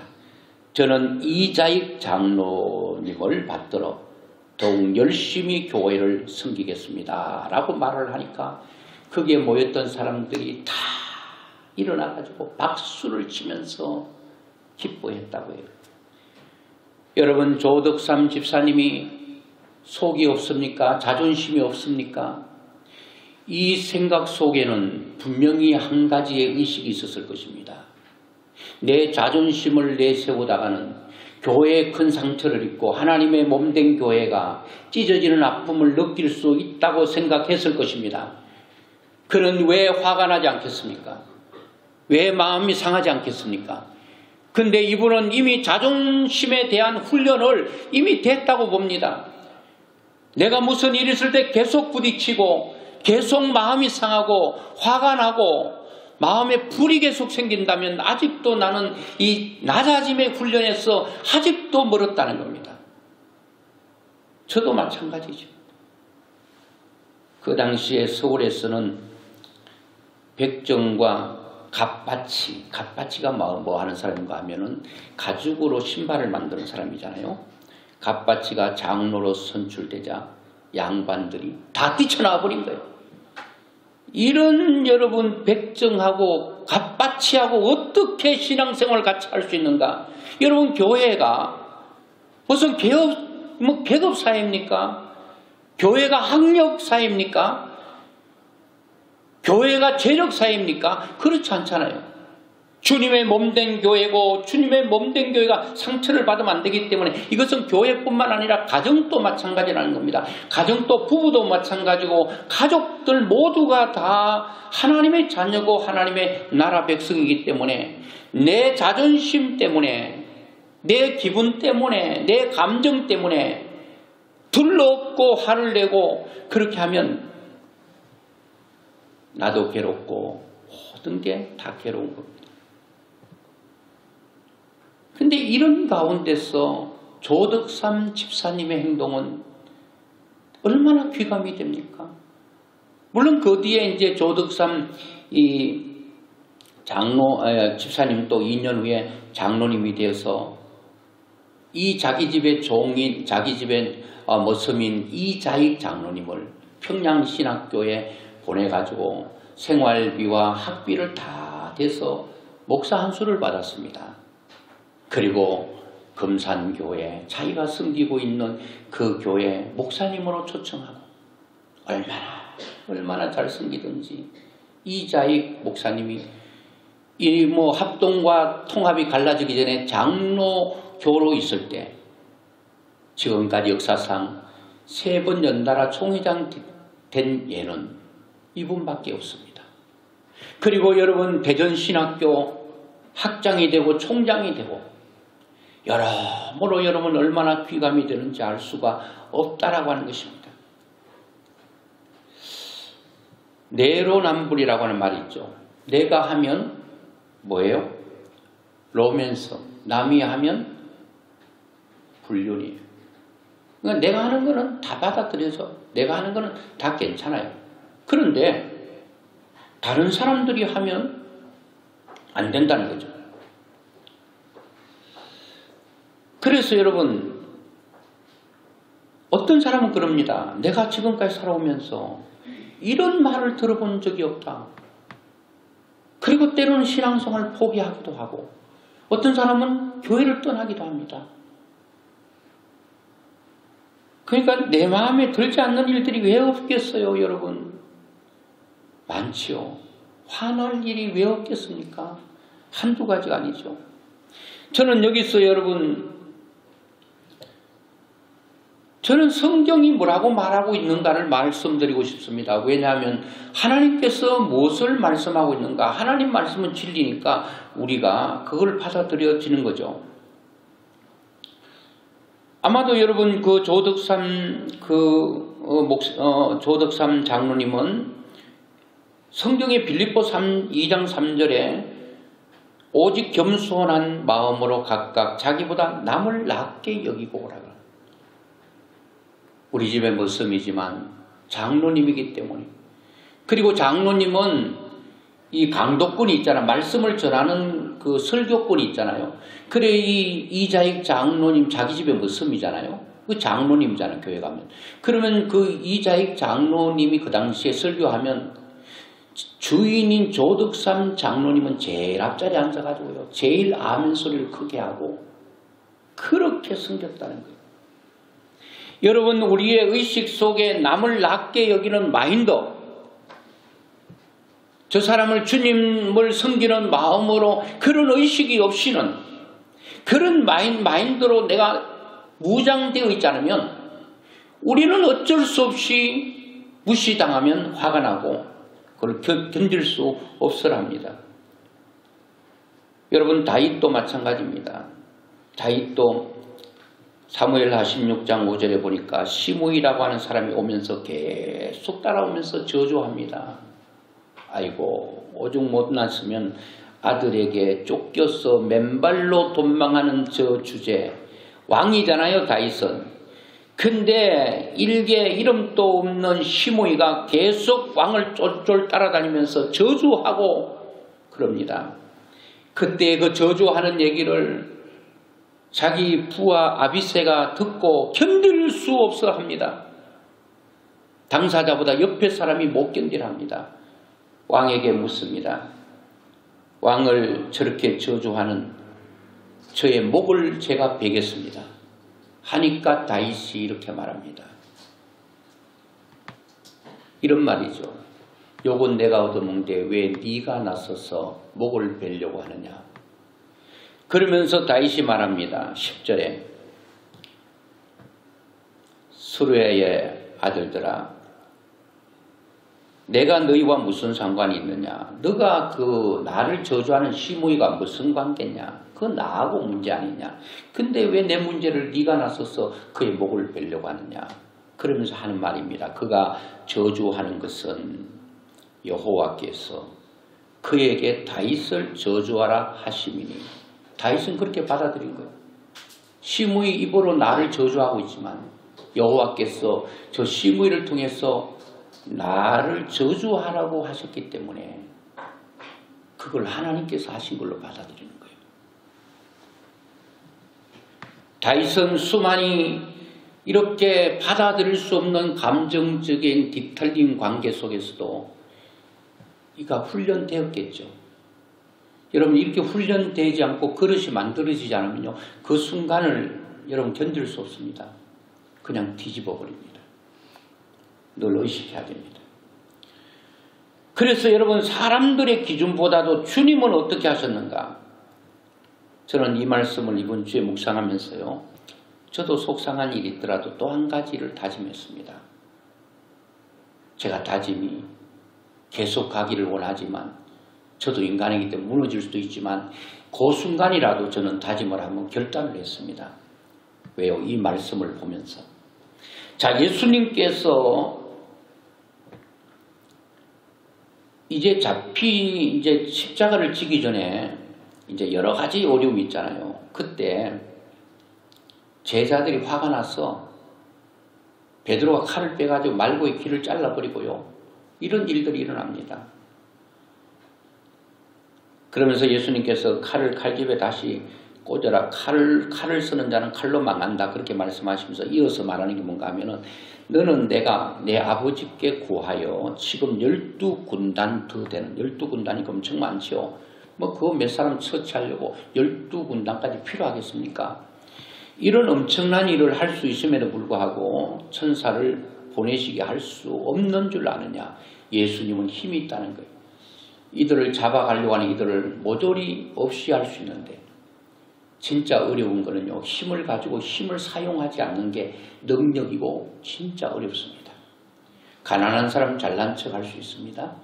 [SPEAKER 1] 저는 이자익 장로님을 받들어 더욱 열심히 교회를 섬기겠습니다. 라고 말을 하니까 거기에 모였던 사람들이 다 일어나가지고 박수를 치면서 기뻐했다고 해요. 여러분, 조덕삼 집사님이 속이 없습니까? 자존심이 없습니까? 이 생각 속에는 분명히 한 가지의 의식이 있었을 것입니다. 내 자존심을 내세우다가는 교회에 큰 상처를 입고 하나님의 몸된 교회가 찢어지는 아픔을 느낄 수 있다고 생각했을 것입니다. 그는 왜 화가 나지 않겠습니까? 왜 마음이 상하지 않겠습니까? 근데 이분은 이미 자존심에 대한 훈련을 이미 됐다고 봅니다. 내가 무슨 일 있을 때 계속 부딪히고 계속 마음이 상하고 화가 나고 마음에 불이 계속 생긴다면 아직도 나는 이 낮아짐의 훈련에서 아직도 멀었다는 겁니다. 저도 마찬가지죠. 그 당시에 서울에서는 백정과 갓바치가 뭐 하는 사람인가 하면은 가죽으로 신발을 만드는 사람이잖아요. 갓바치가 장로로 선출되자 양반들이 다 뛰쳐나와 버린 거예요. 이런 여러분 백정하고 갓바치하고 어떻게 신앙생활을 같이 할 수 있는가? 여러분 교회가 무슨 계급 사회입니까? 교회가 학력 사회입니까? 교회가 재력 사회입니까? 그렇지 않잖아요. 주님의 몸된 교회고 주님의 몸된 교회가 상처를 받으면 안 되기 때문에 이것은 교회뿐만 아니라 가정도 마찬가지라는 겁니다. 가정도 부부도 마찬가지고 가족들 모두가 다 하나님의 자녀고 하나님의 나라 백성이기 때문에 내 자존심 때문에 내 기분 때문에 내 감정 때문에 둘러엎고 화를 내고 그렇게 하면 나도 괴롭고 모든 게 다 괴로운 겁니다. 근데 이런 가운데서 조덕삼 집사님의 행동은 얼마나 귀감이 됩니까? 물론 그 뒤에 이제 조덕삼 집사님 또 2년 후에 장로님이 되어서 이 자기 집의 종인, 자기 집의 머슴인 이자익 장로님을 평양신학교에 보내가지고 생활비와 학비를 다 대서 목사 한 수를 받았습니다. 그리고 금산교회 자기가 섬기고 있는 그 교회 목사님으로 초청하고 얼마나 잘 섬기든지 이자익 목사님이 이 합동과 통합이 갈라지기 전에 장로교로 있을 때 지금까지 역사상 3번 연달아 총회장 된 예는 이분밖에 없습니다. 그리고 여러분 대전신학교 학장이 되고 총장이 되고 여러모로 여러분 얼마나 귀감이 되는지 알 수가 없다라고 하는 것입니다. 내로남불이라고 하는 말이 있죠. 내가 하면 뭐예요? 로맨서. 남이 하면 불륜이에요. 그러니까 내가 하는 거는 다 받아들여서 내가 하는 거는 다 괜찮아요. 그런데 다른 사람들이 하면 안 된다는 거죠. 그래서 여러분 어떤 사람은 그럽니다. 내가 지금까지 살아오면서 이런 말을 들어본 적이 없다. 그리고 때로는 신앙생활을 포기하기도 하고 어떤 사람은 교회를 떠나기도 합니다. 그러니까 내 마음에 들지 않는 일들이 왜 없겠어요, 여러분? 많지요. 화날 일이 왜 없겠습니까? 한두 가지가 아니죠. 저는 여기서 여러분, 저는 성경이 뭐라고 말하고 있는가를 말씀드리고 싶습니다. 왜냐하면 하나님께서 무엇을 말씀하고 있는가? 하나님 말씀은 진리니까 우리가 그걸 받아들여지는 거죠. 아마도 여러분 그 조덕삼 조덕삼 장로님은 성경의 빌립보 2장 3절에 오직 겸손한 마음으로 각각 자기보다 남을 낮게 여기고 오라라. 우리 집의 머슴이지만 장로님이기 때문에. 그리고 장로님은 이 강도권이 있잖아. 말씀을 전하는 그 설교권이 있잖아요. 그래 이 이자익 장로님 자기 집의 머슴이잖아요. 그 장로님이잖아요. 교회 가면. 그러면 그 이자익 장로님이 그 당시에 설교하면 주인인 조덕삼 장로님은 제일 앞자리에 앉아가지고요. 제일 아멘 소리를 크게 하고 그렇게 섬겼다는 거예요. 여러분 우리의 의식 속에 남을 낮게 여기는 마인드, 저 사람을 주님을 섬기는 마음으로 그런 의식이 없이는 그런 마인드로 내가 무장되어 있지 않으면 우리는 어쩔 수 없이 무시당하면 화가 나고 그걸 견딜 수 없으랍니다. 여러분 다윗도 마찬가지입니다. 다윗도 사무엘하 16장 5절에 보니까 시므이라고 하는 사람이 오면서 계속 따라오면서 저주합니다. 아이고 오죽 못났으면 아들에게 쫓겨서 맨발로 도망하는 저 주제. 왕이잖아요 다윗은. 근데 일개 이름도 없는 시므이가 계속 왕을 쫄쫄 따라다니면서 저주하고 그럽니다. 그때 그 저주하는 얘기를 자기 부하 아비새가 듣고 견딜 수 없어 합니다. 당사자보다 옆에 사람이 못 견딜합니다. 왕에게 묻습니다. 왕을 저렇게 저주하는 저의 목을 제가 베겠습니다. 하니까 다윗이 이렇게 말합니다. 이런 말이죠. 요건 내가 얻어먹는데 왜 네가 나서서 목을 베려고 하느냐. 그러면서 다윗이 말합니다. 10절에 수르야의 아들들아 내가 너희와 무슨 상관이 있느냐. 너가 그 나를 저주하는 시므이가 무슨 관계냐. 그건 나하고 문제 아니냐. 근데 왜 내 문제를 네가 나서서 그의 목을 베려고 하느냐. 그러면서 하는 말입니다. 그가 저주하는 것은 여호와께서 그에게 다윗을 저주하라 하심이니. 다윗은 그렇게 받아들인 거예요. 시므이 입으로 나를 저주하고 있지만 여호와께서 저 시므이를 통해서 나를 저주하라고 하셨기 때문에 그걸 하나님께서 하신 걸로 받아들이는 거예요. 다윗은 수많이 이렇게 받아들일 수 없는 감정적인 뒤틀린 관계 속에서도 이가 훈련되었겠죠. 여러분 이렇게 훈련되지 않고 그릇이 만들어지지 않으면요. 그 순간을 여러분 견딜 수 없습니다. 그냥 뒤집어 버립니다. 늘 의식해야 됩니다. 그래서 여러분 사람들의 기준보다도 주님은 어떻게 하셨는가? 저는 이 말씀을 이번 주에 묵상하면서요. 저도 속상한 일이 있더라도 또 한 가지를 다짐했습니다. 제가 다짐이 계속 가기를 원하지만 저도 인간이기 때문에 무너질 수도 있지만 그 순간이라도 저는 다짐을 한번 결단을 했습니다. 왜요? 이 말씀을 보면서. 자, 예수님께서 이제 십자가를 지기 전에 이제 여러 가지 어려움이 있잖아요. 그때 제자들이 화가 나서 베드로가 칼을 빼가지고 말고의 귀를 잘라버리고요. 이런 일들이 일어납니다. 그러면서 예수님께서 칼을 칼집에 다시 꽂아라. 칼을 쓰는 자는 칼로 망한다. 그렇게 말씀하시면서 이어서 말하는 게 뭔가 하면은 너는 내가 내 아버지께 구하여 지금 12군단 더 되는 12군단이 엄청 많죠. 뭐 그거 몇 사람 처치하려고 12군단까지 필요하겠습니까? 이런 엄청난 일을 할 수 있음에도 불구하고 천사를 보내시게 할 수 없는 줄 아느냐. 예수님은 힘이 있다는 거예요. 이들을 잡아가려고 하는 이들을 모조리 없이 할 수 있는데 진짜 어려운 거는요. 힘을 가지고 힘을 사용하지 않는 게 능력이고 진짜 어렵습니다. 가난한 사람 잘난 척 할 수 있습니다.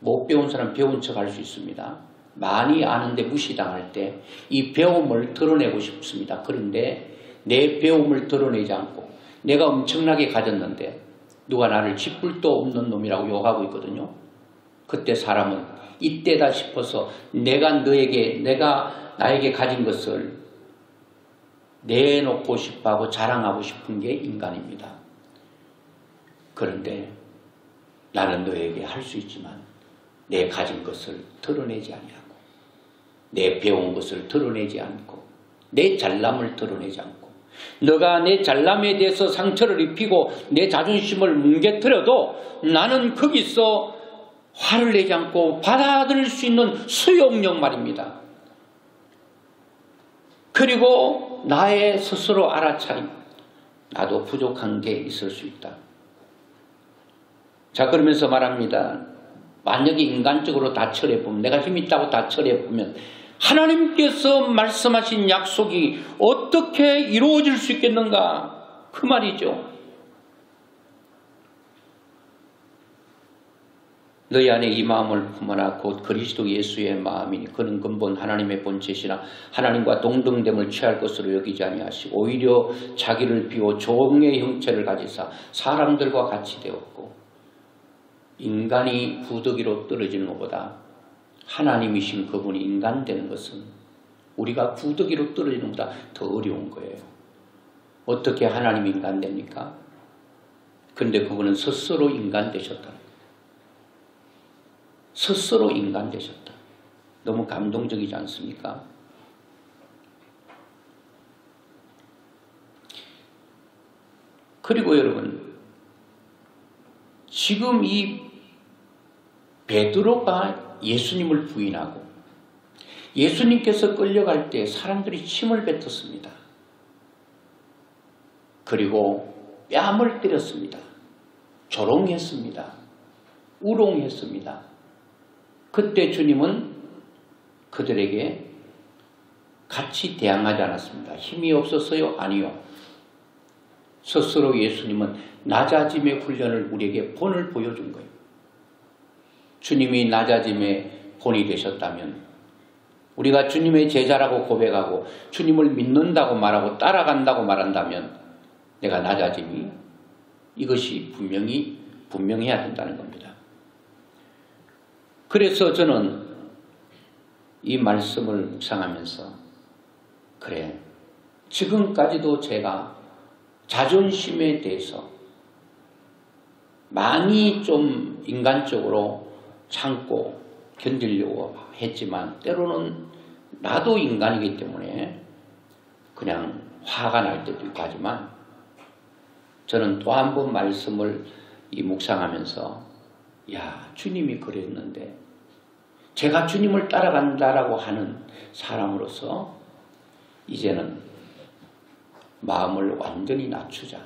[SPEAKER 1] 못 배운 사람 배운 척 할 수 있습니다. 많이 아는데 무시당할 때 이 배움을 드러내고 싶습니다. 그런데 내 배움을 드러내지 않고 내가 엄청나게 가졌는데 누가 나를 쥐뿔도 없는 놈이라고 욕하고 있거든요. 그때 사람은 이때다 싶어서 내가 나에게 가진 것을 내놓고 싶어하고 자랑하고 싶은 게 인간입니다. 그런데 나는 너에게 할 수 있지만 내 가진 것을 드러내지 아니하고 내 배운 것을 드러내지 않고 내 잘남을 드러내지 않고 너가 내 잘남에 대해서 상처를 입히고 내 자존심을 뭉개뜨려도 나는 거기서 화를 내지 않고 받아들일 수 있는 수용력 말입니다. 그리고 나의 스스로 알아차림. 나도 부족한 게 있을 수 있다. 자, 그러면서 말합니다. 만약에 인간적으로 다 처리해보면 내가 힘이 있다고 다 처리해보면 하나님께서 말씀하신 약속이 어떻게 이루어질 수 있겠는가? 그 말이죠. 너희 안에 이 마음을 품어라. 곧 그리스도 예수의 마음이니 그는 근본 하나님의 본체시나 하나님과 동등됨을 취할 것으로 여기지 아니하시고 오히려 자기를 비워 종의 형체를 가지사 사람들과 같이 되었고 인간이 구더기로 떨어지는 것보다 하나님이신 그분이 인간 되는 것은 우리가 구더기로 떨어지는 것보다 더 어려운 거예요. 어떻게 하나님이 인간 됩니까? 근데 그분은 스스로 인간 되셨다. 스스로 인간 되셨다. 너무 감동적이지 않습니까? 그리고 여러분, 지금 이 베드로가 예수님을 부인하고 예수님께서 끌려갈 때 사람들이 침을 뱉었습니다. 그리고 뺨을 때렸습니다. 조롱했습니다. 우롱했습니다. 그때 주님은 그들에게 같이 대항하지 않았습니다. 힘이 없어서요? 아니요. 스스로 예수님은 낮아짐의 훈련을 우리에게 본을 보여준 거예요. 주님이 낮아짐의 본이 되셨다면 우리가 주님의 제자라고 고백하고 주님을 믿는다고 말하고 따라간다고 말한다면 내가 낮아짐이 이것이 분명해야 된다는 겁니다. 그래서 저는 이 말씀을 묵상하면서 그래, 지금까지도 제가 자존심에 대해서 많이 좀 인간적으로 참고 견디려고 했지만 때로는 나도 인간이기 때문에 그냥 화가 날 때도 있고 하지만 저는 또 한 번 말씀을 묵상하면서 야, 주님이 그랬는데 제가 주님을 따라간다라고 하는 사람으로서 이제는 마음을 완전히 낮추자.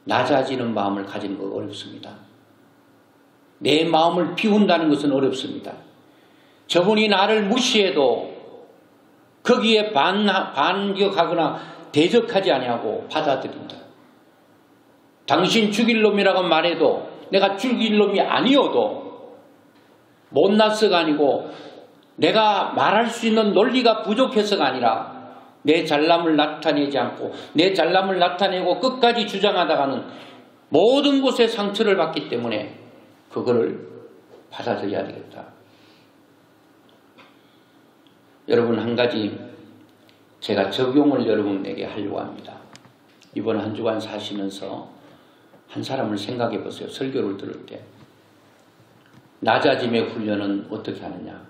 [SPEAKER 1] 낮아지는 마음을 가지는 거 어렵습니다. 내 마음을 비운다는 것은 어렵습니다. 저분이 나를 무시해도 거기에 반격하거나 대적하지 아니하고 받아들인다. 당신 죽일 놈이라고 말해도 내가 죽일 놈이 아니어도 못나서가 아니고 내가 말할 수 있는 논리가 부족해서가 아니라 내 잘남을 나타내지 않고 내 잘남을 나타내고 끝까지 주장하다가는 모든 곳에 상처를 받기 때문에 그거를 받아들여야 되겠다. 여러분, 한 가지 제가 적용을 여러분에게 하려고 합니다. 이번 한 주간 사시면서 한 사람을 생각해 보세요. 설교를 들을 때. 낮아짐의 훈련은 어떻게 하느냐?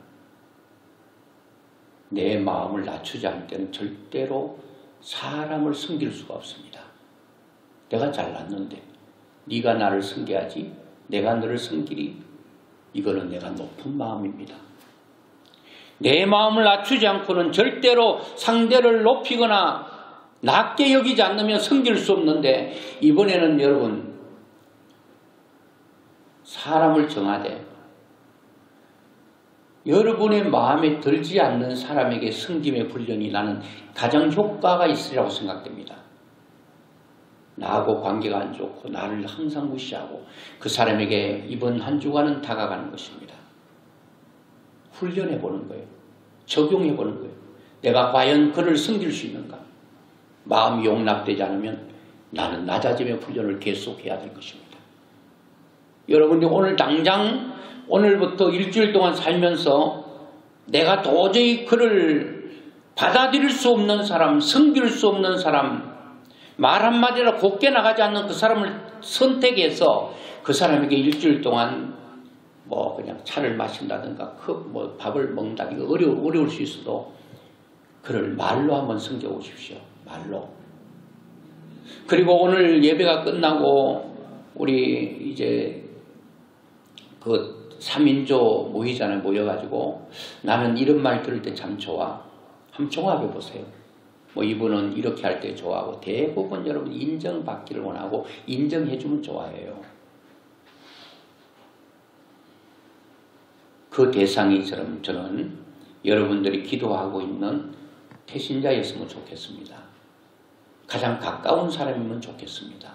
[SPEAKER 1] 내 마음을 낮추지 않을 때는 절대로 사람을 섬길 수가 없습니다. 내가 잘났는데 네가 나를 섬겨야지 내가 너를 섬기리. 이거는 내가 높은 마음입니다. 내 마음을 낮추지 않고는 절대로 상대를 높이거나 낮게 여기지 않으면 섬길 수 없는데, 이번에는 여러분 사람을 정하되 여러분의 마음에 들지 않는 사람에게 섬김의 훈련이 나는 가장 효과가 있으리라고 생각됩니다. 나하고 관계가 안 좋고 나를 항상 무시하고 그 사람에게 이번 한 주간은 다가가는 것입니다. 훈련해 보는 거예요. 적용해 보는 거예요. 내가 과연 그를 섬길 수 있는가? 마음이 용납되지 않으면 나는 낮아짐의 훈련을 계속해야 될 것입니다. 여러분이 오늘 당장 오늘부터 일주일 동안 살면서 내가 도저히 그를 받아들일 수 없는 사람, 섬길 수 없는 사람, 말 한마디로 곱게 나가지 않는 그 사람을 선택해서 그 사람에게 일주일 동안 뭐 그냥 차를 마신다든가 뭐 밥을 먹는다, 이거 어려울 수 있어도 그를 말로 한번 섬겨보십시오. 말로. 그리고 오늘 예배가 끝나고 우리 이제 그 3인조 모이잖아요. 모여가지고 나는 이런 말 들을 때 참 좋아. 한번 종합해 보세요. 뭐 이분은 이렇게 할 때 좋아하고 대부분 여러분 인정받기를 원하고 인정해주면 좋아해요. 그 대상이 저는 여러분들이 기도하고 있는 태신자였으면 좋겠습니다. 가장 가까운 사람이면 좋겠습니다.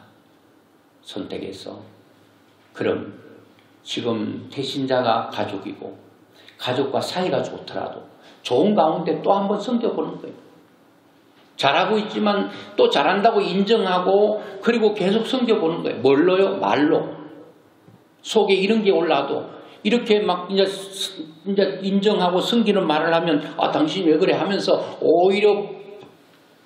[SPEAKER 1] 선택해서. 그럼 지금 태신자가 가족이고 가족과 사이가 좋더라도 좋은 가운데 또 한번 섬겨보는 거예요. 잘하고 있지만 또 잘한다고 인정하고 그리고 계속 섬겨보는 거예요. 뭘로요? 말로. 속에 이런 게 올라도 이렇게 막 이제 인정하고 섬기는 말을 하면 당신이 왜 그래 하면서 오히려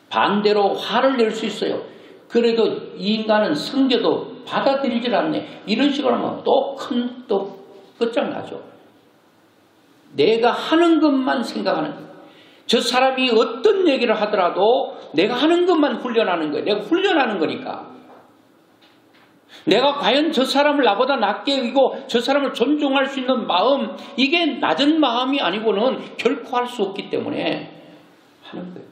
[SPEAKER 1] 반대로 화를 낼 수 있어요. 그래도 이 인간은 섬겨도 받아들이질 않네. 이런 식으로 하면 또 끝장나죠. 내가 하는 것만 생각하는 거예요. 저 사람이 어떤 얘기를 하더라도 내가 하는 것만 훈련하는 거예요. 내가 훈련하는 거니까. 내가 과연 저 사람을 나보다 낮게 여기고 저 사람을 존중할 수 있는 마음, 이게 낮은 마음이 아니고는 결코 할 수 없기 때문에 하는 거예요.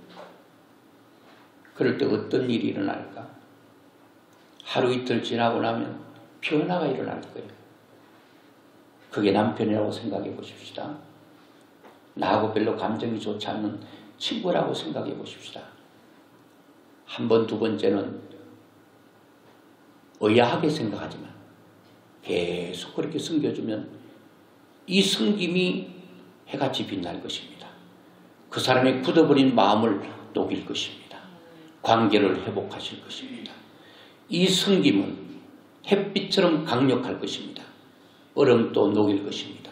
[SPEAKER 1] 그럴 때 어떤 일이 일어날까? 하루 이틀 지나고 나면 변화가 일어날 거예요. 그게 남편이라고 생각해 보십시다. 나하고 별로 감정이 좋지 않는 친구라고 생각해 보십시다. 한 번, 두 번째는 의아하게 생각하지만 계속 그렇게 섬겨주면 이 섬김이 해같이 빛날 것입니다. 그 사람의 굳어버린 마음을 녹일 것입니다. 관계를 회복하실 것입니다. 이 섬김은 햇빛처럼 강력할 것입니다. 얼음도 녹일 것입니다.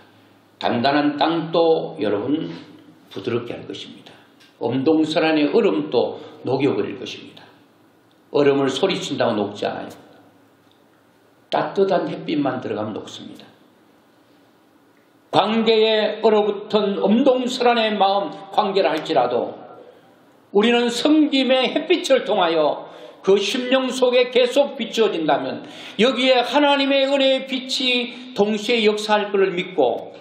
[SPEAKER 1] 단단한 땅도 여러분 부드럽게 할 것입니다. 엄동설 안의 얼음도 녹여버릴 것입니다. 얼음을 소리친다고 녹지 않아요. 따뜻한 햇빛만 들어가면 녹습니다. 관계에 얼어붙은 엄동설안의 마음 관계를 할지라도 우리는 섬김의 햇빛을 통하여 그 심령 속에 계속 비추어진다면 여기에 하나님의 은혜의 빛이 동시에 역사할 것을 믿고,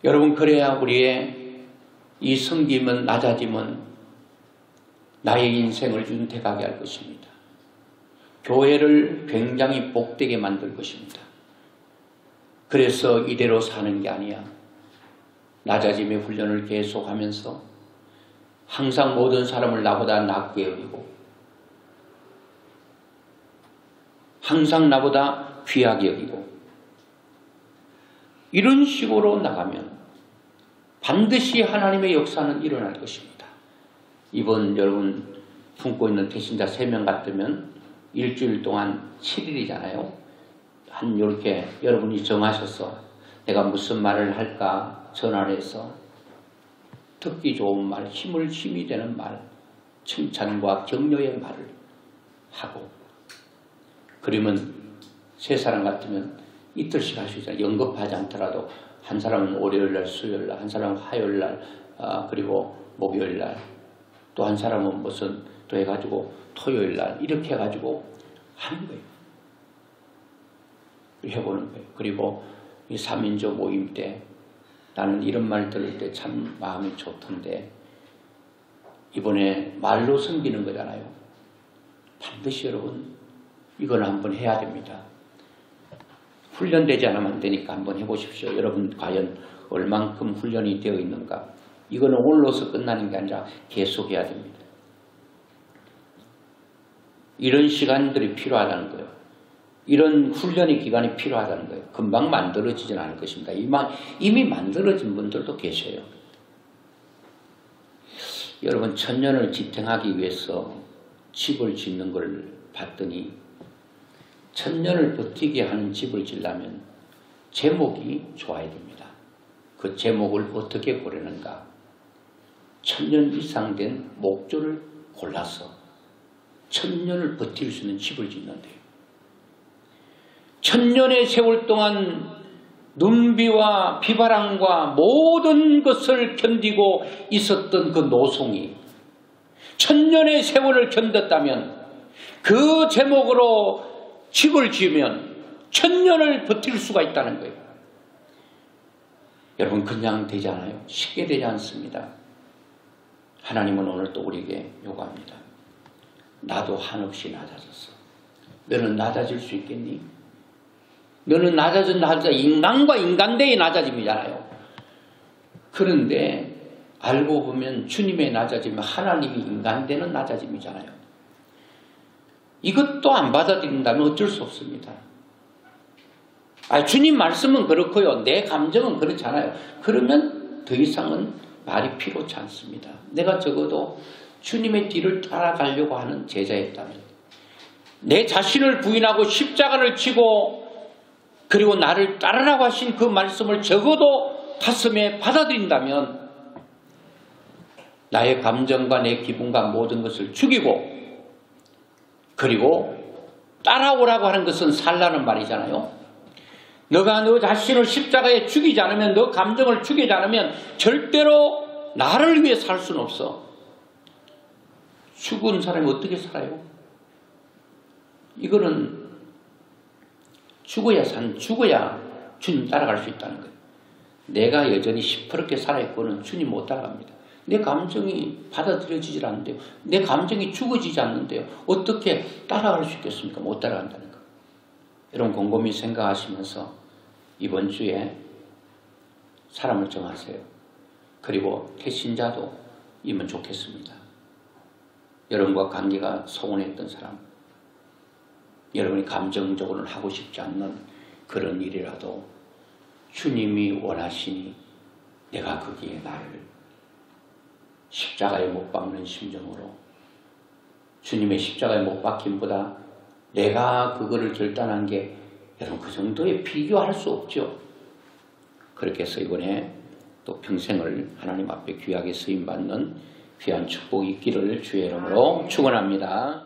[SPEAKER 1] 여러분, 그래야 우리의 이 섬김은, 낮아짐은 나의 인생을 윤택하게 할 것입니다. 교회를 굉장히 복되게 만들 것입니다. 그래서 이대로 사는 게 아니야. 낮아짐의 훈련을 계속하면서 항상 모든 사람을 나보다 낮게 여기고 항상 나보다 귀하게 여기고 이런 식으로 나가면 반드시 하나님의 역사는 일어날 것입니다. 이번 여러분 품고 있는 태신자 3명 같으면 일주일 동안 7일이잖아요. 한 이렇게 여러분이 정하셔서 내가 무슨 말을 할까 전화를 해서 듣기 좋은 말, 힘이 되는 말, 칭찬과 격려의 말을 하고 그러면 세 사람 같으면 이틀씩 할 수 있잖아요. 연급하지 않더라도 한 사람은 월요일날, 수요일날, 한 사람은 화요일날, 그리고 목요일날, 또 한 사람은 무슨 또 해가지고 토요일날 이렇게 해가지고 하는 거예요. 해보는 거예요. 그리고 이 3인조 모임 때 나는 이런 말 들을 때 참 마음이 좋던데 이번에 말로 섬기는 거잖아요. 반드시 여러분 이걸 한번 해야 됩니다. 훈련되지 않으면 안 되니까 한번 해보십시오. 여러분 과연 얼만큼 훈련이 되어 있는가. 이거는 오늘로서 끝나는 게 아니라 계속 해야 됩니다. 이런 시간들이 필요하다는 거예요. 이런 훈련의 기간이 필요하다는 거예요. 금방 만들어지진 않을 것입니다. 이미 만들어진 분들도 계셔요. 여러분 천년을 지탱하기 위해서 집을 짓는 걸 봤더니 천년을 버티게 하는 집을 지려면 제목이 좋아야 됩니다. 그 제목을 어떻게 고르는가? 1000년 이상 된 목조를 골라서 1000년을 버틸 수 있는 집을 짓는데요. 1000년의 세월 동안 눈비와 비바람과 모든 것을 견디고 있었던 그 노송이 1000년의 세월을 견뎠다면 그 제목으로 집을 지으면 1000년을 버틸 수가 있다는 거예요. 여러분 그냥 되지 않아요. 쉽게 되지 않습니다. 하나님은 오늘 또 우리에게 요구합니다. 나도 한없이 낮아졌어. 너는 낮아질 수 있겠니? 너는 낮아져 인간과 인간대의 낮아짐이잖아요. 그런데 알고 보면 주님의 낮아짐은 하나님이 인간대는 낮아짐이잖아요. 이것도 안 받아들인다면 어쩔 수 없습니다. 주님 말씀은 그렇고요. 내 감정은 그렇지 않아요. 그러면 더 이상은 말이 필요치 않습니다. 내가 적어도 주님의 뒤를 따라가려고 하는 제자였다면 내 자신을 부인하고 십자가를 지고 그리고 나를 따르라고 하신 그 말씀을 적어도 가슴에 받아들인다면 나의 감정과 내 기분과 모든 것을 죽이고 그리고 따라오라고 하는 것은 살라는 말이잖아요. 너가 너 자신을 십자가에 죽이지 않으면 너 감정을 죽이지 않으면 절대로 나를 위해 살 수는 없어. 죽은 사람이 어떻게 살아요? 이거는 죽어야 주님 따라갈 수 있다는 거예요. 내가 여전히 시퍼렇게 살아있고는 주님 못 따라갑니다. 내 감정이 받아들여지질 않는데요. 내 감정이 죽어지지 않는데요. 어떻게 따라갈 수 있겠습니까? 못 따라간다는 거. 여러분 곰곰이 생각하시면서 이번 주에 사람을 정하세요. 그리고 태신자도 이면 좋겠습니다. 여러분과 관계가 소원했던 사람, 여러분이 감정적으로는 하고 싶지 않는 그런 일이라도 주님이 원하시니 내가 거기에 나를 십자가에 못 박는 심정으로 주님의 십자가에 못 박힘보다 내가 그거를 결단한 게 여러분 그 정도에 비교할 수 없죠. 그렇게 해서 이번에 또 평생을 하나님 앞에 귀하게 쓰임받는 귀한 축복이 있기를 주의 이름으로 축원합니다.